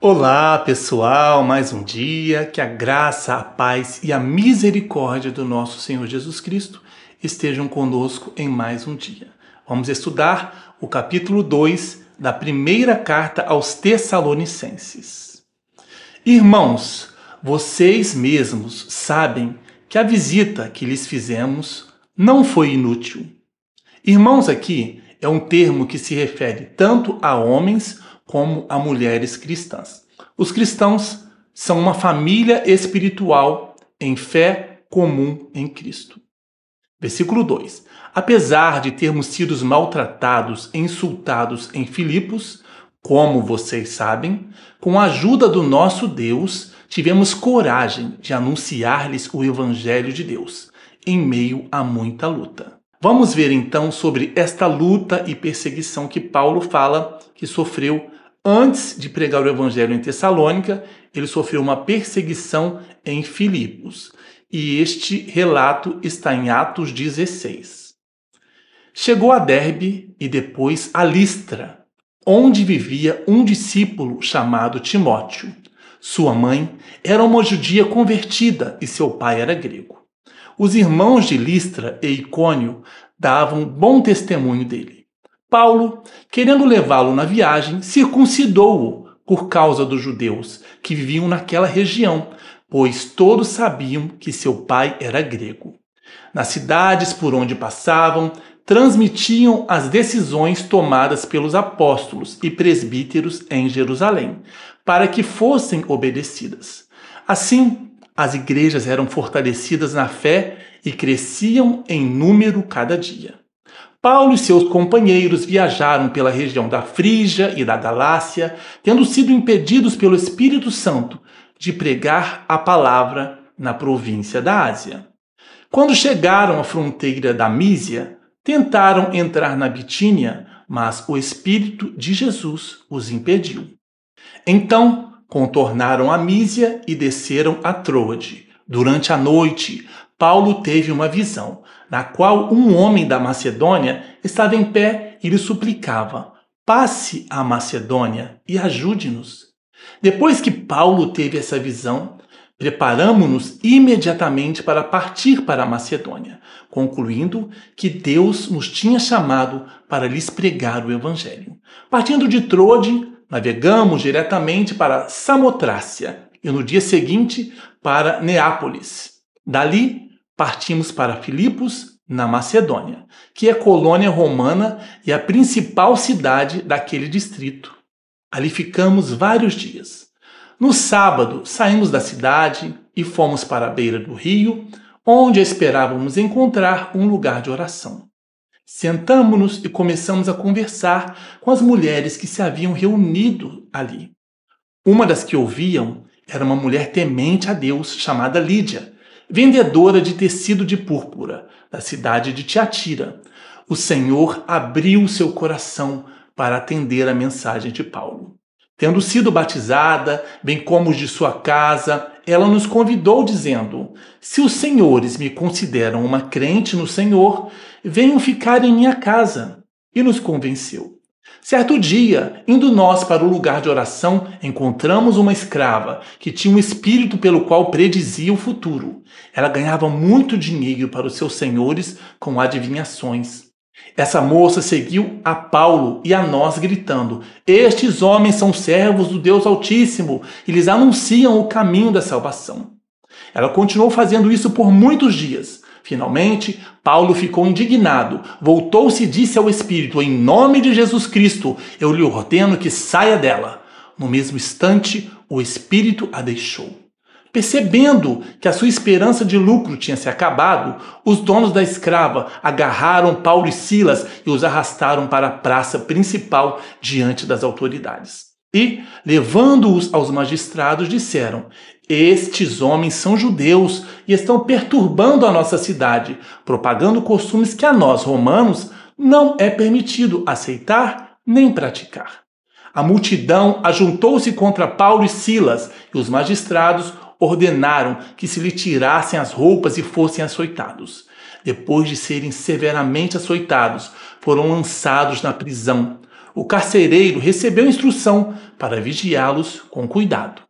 Olá, pessoal, mais um dia, que a graça, a paz e a misericórdia do nosso Senhor Jesus Cristo estejam conosco em mais um dia. Vamos estudar o capítulo 2 da primeira carta aos Tessalonicenses. Irmãos, vocês mesmos sabem que a visita que lhes fizemos não foi inútil. Irmãos aqui é um termo que se refere tanto a homens como a mulheres cristãs. Os cristãos são uma família espiritual em fé comum em Cristo. Versículo 2. Apesar de termos sido maltratados e insultados em Filipos, como vocês sabem, com a ajuda do nosso Deus, tivemos coragem de anunciar-lhes o Evangelho de Deus, em meio a muita luta. Vamos ver então sobre esta luta e perseguição que Paulo fala que sofreu antes de pregar o evangelho em Tessalônica. Ele sofreu uma perseguição em Filipos. E este relato está em Atos 16. Chegou a Derbe e depois a Listra, onde vivia um discípulo chamado Timóteo. Sua mãe era uma judia convertida e seu pai era grego. Os irmãos de Listra e Icônio davam bom testemunho dele. Paulo, querendo levá-lo na viagem, circuncidou-o por causa dos judeus que viviam naquela região, pois todos sabiam que seu pai era grego. Nas cidades por onde passavam, transmitiam as decisões tomadas pelos apóstolos e presbíteros em Jerusalém, para que fossem obedecidas. Assim, as igrejas eram fortalecidas na fé e cresciam em número cada dia. Paulo e seus companheiros viajaram pela região da Frígia e da Galácia, tendo sido impedidos pelo Espírito Santo de pregar a palavra na província da Ásia. Quando chegaram à fronteira da Mísia, tentaram entrar na Bitínia, mas o Espírito de Jesus os impediu. Então, contornaram a Mísia e desceram a Troade. Durante a noite, Paulo teve uma visão, na qual um homem da Macedônia estava em pé e lhe suplicava: passe à Macedônia e ajude-nos. Depois que Paulo teve essa visão, preparamo-nos imediatamente para partir para a Macedônia, concluindo que Deus nos tinha chamado para lhes pregar o Evangelho. Partindo de Troade, navegamos diretamente para Samotrácia e no dia seguinte para Neápolis. Dali, partimos para Filipos, na Macedônia, que é colônia romana e a principal cidade daquele distrito. Ali ficamos vários dias. No sábado, saímos da cidade e fomos para a beira do rio, onde esperávamos encontrar um lugar de oração. Sentamo-nos e começamos a conversar com as mulheres que se haviam reunido ali. Uma das que ouviam era uma mulher temente a Deus chamada Lídia, vendedora de tecido de púrpura, da cidade de Tiatira. O Senhor abriu seu coração para atender a mensagem de Paulo. Tendo sido batizada, bem como os de sua casa, ela nos convidou dizendo: se os senhores me consideram uma crente no Senhor, venham ficar em minha casa. E nos convenceu. Certo dia, indo nós para o lugar de oração, encontramos uma escrava que tinha um espírito pelo qual predizia o futuro. Ela ganhava muito dinheiro para os seus senhores com adivinhações. Essa moça seguiu a Paulo e a nós gritando: estes homens são servos do Deus Altíssimo e lhes anunciam o caminho da salvação. Ela continuou fazendo isso por muitos dias. Finalmente, Paulo ficou indignado, voltou-se e disse ao Espírito: em nome de Jesus Cristo, eu lhe ordeno que saia dela. No mesmo instante, o Espírito a deixou. Percebendo que a sua esperança de lucro tinha se acabado, os donos da escrava agarraram Paulo e Silas e os arrastaram para a praça principal diante das autoridades. E, levando-os aos magistrados, disseram: estes homens são judeus e estão perturbando a nossa cidade, propagando costumes que a nós, romanos, não é permitido aceitar nem praticar. A multidão ajuntou-se contra Paulo e Silas, e os magistrados ordenaram que se lhe tirassem as roupas e fossem açoitados. Depois de serem severamente açoitados, foram lançados na prisão. o carcereiro recebeu instrução para vigiá-los com cuidado.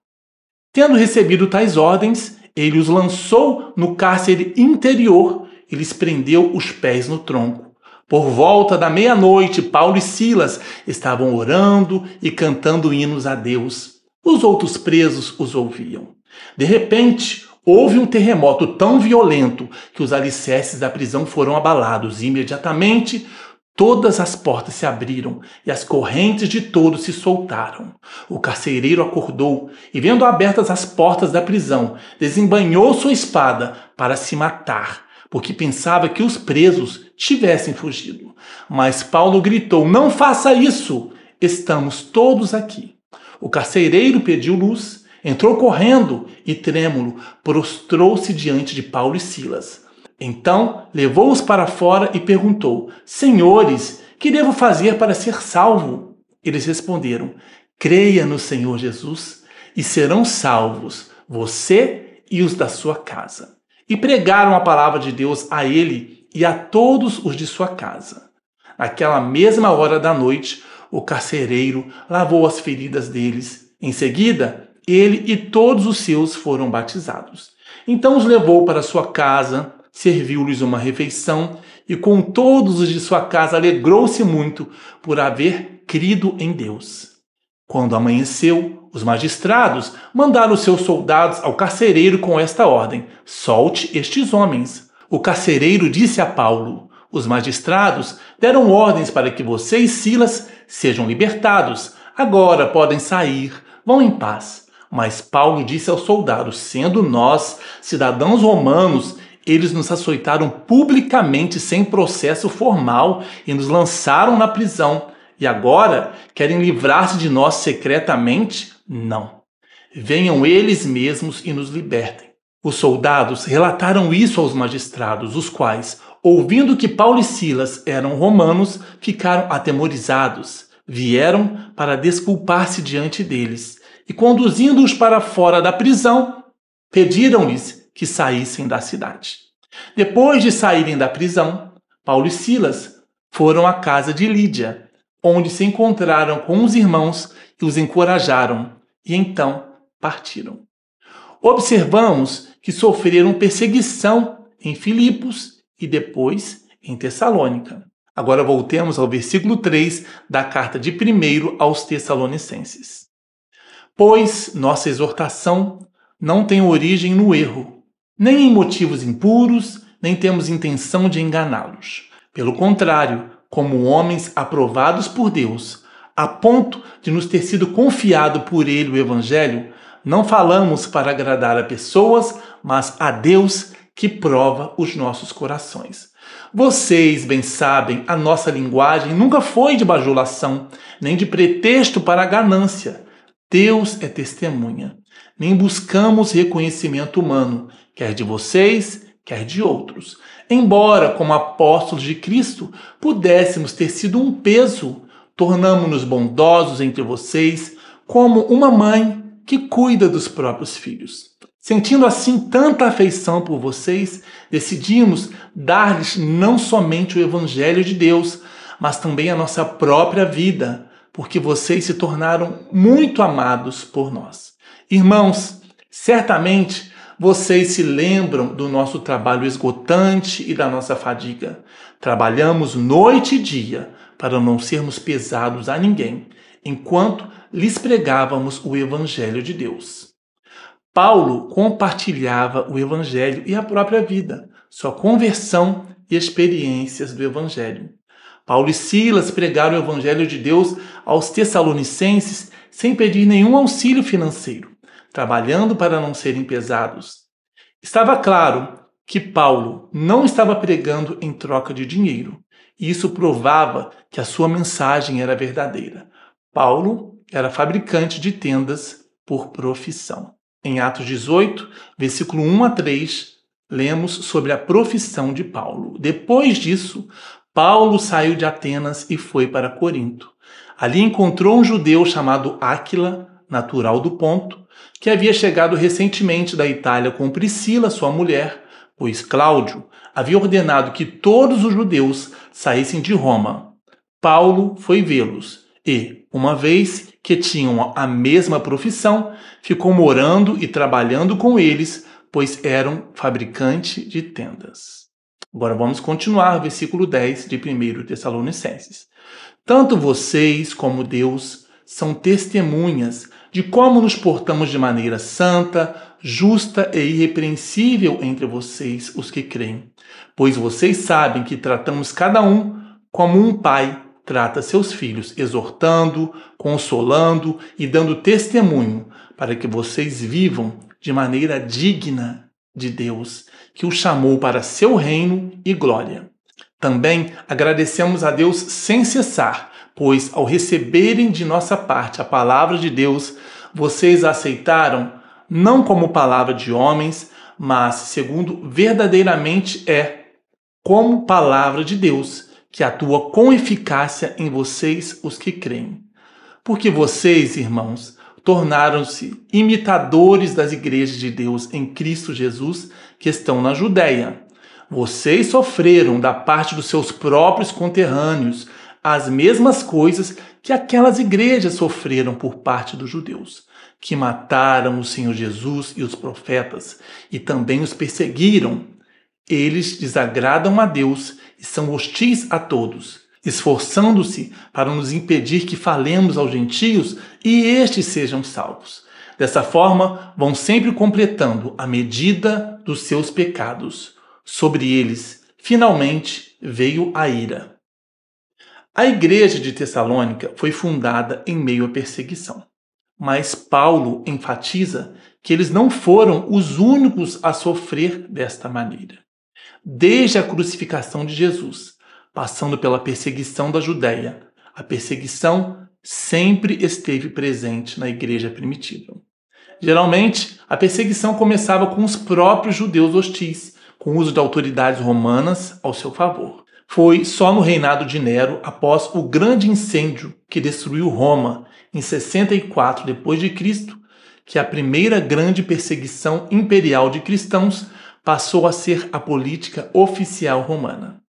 Tendo recebido tais ordens, ele os lançou no cárcere interior e lhes prendeu os pés no tronco. Por volta da meia-noite, Paulo e Silas estavam orando e cantando hinos a Deus. Os outros presos os ouviam. De repente, houve um terremoto tão violento que os alicerces da prisão foram abalados e imediatamente todas as portas se abriram e as correntes de todos se soltaram. O carcereiro acordou e, vendo abertas as portas da prisão, desembainhou sua espada para se matar, porque pensava que os presos tivessem fugido. Mas Paulo gritou: "Não faça isso! Estamos todos aqui." O carcereiro pediu luz, entrou correndo e, trêmulo, prostrou-se diante de Paulo e Silas. Então levou-os para fora e perguntou: "Senhores, que devo fazer para ser salvo?" Eles responderam: "Creia no Senhor Jesus e serão salvos, você e os da sua casa." E pregaram a palavra de Deus a ele e a todos os de sua casa. Naquela mesma hora da noite, o carcereiro lavou as feridas deles. Em seguida, ele e todos os seus foram batizados. Então os levou para sua casa, serviu-lhes uma refeição e com todos os de sua casa alegrou-se muito por haver crido em Deus. Quando amanheceu, os magistrados mandaram seus soldados ao carcereiro com esta ordem: "Solte estes homens." O carcereiro disse a Paulo: "Os magistrados deram ordens para que você e Silas sejam libertados. Agora podem sair, vão em paz." Mas Paulo disse aos soldados: "Sendo nós cidadãos romanos, eles nos açoitaram publicamente sem processo formal e nos lançaram na prisão. E agora querem livrar-se de nós secretamente? Não. Venham eles mesmos e nos libertem." Os soldados relataram isso aos magistrados, os quais, ouvindo que Paulo e Silas eram romanos, ficaram atemorizados. Vieram para desculpar-se diante deles e, conduzindo-os para fora da prisão, pediram-lhes que saíssem da cidade. Depois de saírem da prisão, Paulo e Silas foram à casa de Lídia, onde se encontraram com os irmãos e os encorajaram, e então partiram. Observamos que sofreram perseguição em Filipos e depois em Tessalônica. Agora voltemos ao versículo 3 da carta de 1 aos Tessalonicenses. "Pois nossa exortação não tem origem no erro, nem em motivos impuros, nem temos intenção de enganá-los. Pelo contrário, como homens aprovados por Deus, a ponto de nos ter sido confiado por Ele o Evangelho, não falamos para agradar a pessoas, mas a Deus que prova os nossos corações. Vocês bem sabem, a nossa linguagem nunca foi de bajulação, nem de pretexto para a ganância. Deus é testemunha. Nem buscamos reconhecimento humano, quer de vocês, quer de outros. Embora, como apóstolos de Cristo, pudéssemos ter sido um peso, tornamo-nos bondosos entre vocês, como uma mãe que cuida dos próprios filhos. Sentindo assim tanta afeição por vocês, decidimos dar-lhes não somente o Evangelho de Deus, mas também a nossa própria vida, porque vocês se tornaram muito amados por nós. Irmãos, certamente vocês se lembram do nosso trabalho esgotante e da nossa fadiga. Trabalhamos noite e dia para não sermos pesados a ninguém, enquanto lhes pregávamos o Evangelho de Deus." Paulo compartilhava o Evangelho e a própria vida, sua conversão e experiências do Evangelho. Paulo e Silas pregaram o Evangelho de Deus aos Tessalonicenses sem pedir nenhum auxílio financeiro, trabalhando para não serem pesados. Estava claro que Paulo não estava pregando em troca de dinheiro, e isso provava que a sua mensagem era verdadeira. Paulo era fabricante de tendas por profissão. Em Atos 18, versículo 1 a 3, lemos sobre a profissão de Paulo. Depois disso, Paulo saiu de Atenas e foi para Corinto. Ali encontrou um judeu chamado Áquila, natural do Ponto, que havia chegado recentemente da Itália com Priscila, sua mulher, pois Cláudio havia ordenado que todos os judeus saíssem de Roma. Paulo foi vê-los E, uma vez que tinham a mesma profissão, ficou morando e trabalhando com eles, pois eram fabricante de tendas. Agora vamos continuar, versículo 10 de 1 Tessalonicenses. Tanto vocês como Deus são testemunhas de como nos portamos de maneira santa, justa e irrepreensível entre vocês, os que creem. Pois vocês sabem que tratamos cada um como um pai trata seus filhos, exortando, consolando e dando testemunho para que vocês vivam de maneira digna de Deus, que o chamou para seu reino e glória. Também agradecemos a Deus sem cessar, pois ao receberem de nossa parte a palavra de Deus, vocês a aceitaram não como palavra de homens, mas segundo verdadeiramente é, como palavra de Deus, que atua com eficácia em vocês, os que creem. Porque vocês, irmãos, tornaram-se imitadores das igrejas de Deus em Cristo Jesus, que estão na Judéia. Vocês sofreram da parte dos seus próprios conterrâneos as mesmas coisas que aquelas igrejas sofreram por parte dos judeus, que mataram o Senhor Jesus e os profetas, e também os perseguiram. Eles desagradam a Deus e são hostis a todos, esforçando-se para nos impedir que falemos aos gentios e estes sejam salvos. Dessa forma, vão sempre completando a medida dos seus pecados. Sobre eles, finalmente, veio a ira. A igreja de Tessalônica foi fundada em meio à perseguição. Mas Paulo enfatiza que eles não foram os únicos a sofrer desta maneira. Desde a crucificação de Jesus, passando pela perseguição da Judéia, a perseguição sempre esteve presente na igreja primitiva. Geralmente, a perseguição começava com os próprios judeus hostis, com o uso de autoridades romanas ao seu favor. Foi só no reinado de Nero, após o grande incêndio que destruiu Roma em 64 d.C., que a primeira grande perseguição imperial de cristãos passou a ser a política oficial romana.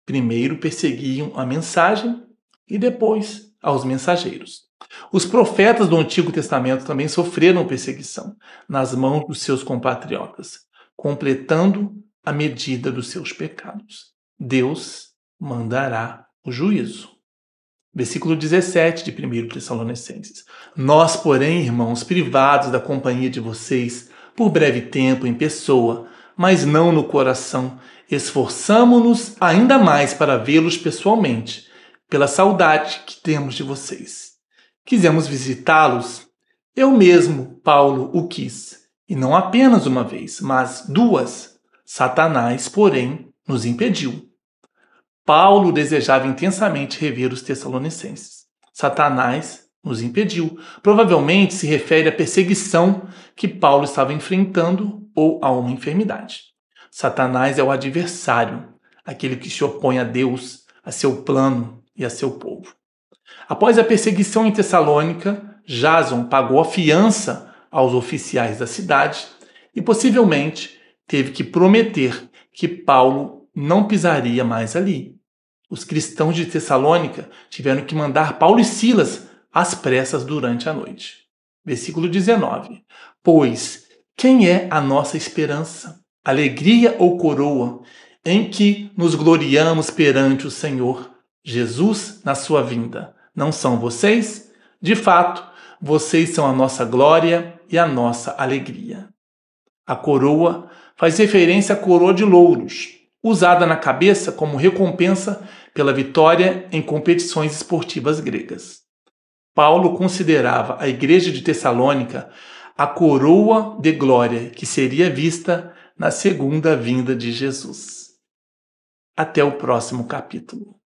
Primeiro perseguiam a mensagem e depois aos mensageiros. Os profetas do Antigo Testamento também sofreram perseguição nas mãos dos seus compatriotas, completando a medida dos seus pecados. Deus mandará o juízo. Versículo 17 de 1 Tessalonicenses. Nós, porém, irmãos, privados da companhia de vocês, por breve tempo em pessoa, mas não no coração, esforçamo-nos ainda mais para vê-los pessoalmente, pela saudade que temos de vocês. Quisemos visitá-los. Eu mesmo, Paulo, o quis, e não apenas uma vez, mas duas. Satanás, porém, nos impediu. Paulo desejava intensamente rever os Tessalonicenses. Satanás nos impediu. Provavelmente se refere à perseguição que Paulo estava enfrentando ou a uma enfermidade. Satanás é o adversário, aquele que se opõe a Deus, a seu plano e a seu povo. Após a perseguição em Tessalônica, Jason pagou a fiança aos oficiais da cidade e possivelmente teve que prometer que Paulo não pisaria mais ali. Os cristãos de Tessalônica tiveram que mandar Paulo e Silas às pressas durante a noite. Versículo 19. Pois quem é a nossa esperança? Alegria ou coroa, em que nos gloriamos perante o Senhor Jesus na sua vinda? Não são vocês? De fato, vocês são a nossa glória e a nossa alegria. A coroa faz referência à coroa de louros, usada na cabeça como recompensa pela vitória em competições esportivas gregas. Paulo considerava a igreja de Tessalônica a coroa de glória que seria vista na segunda vinda de Jesus. Até o próximo capítulo.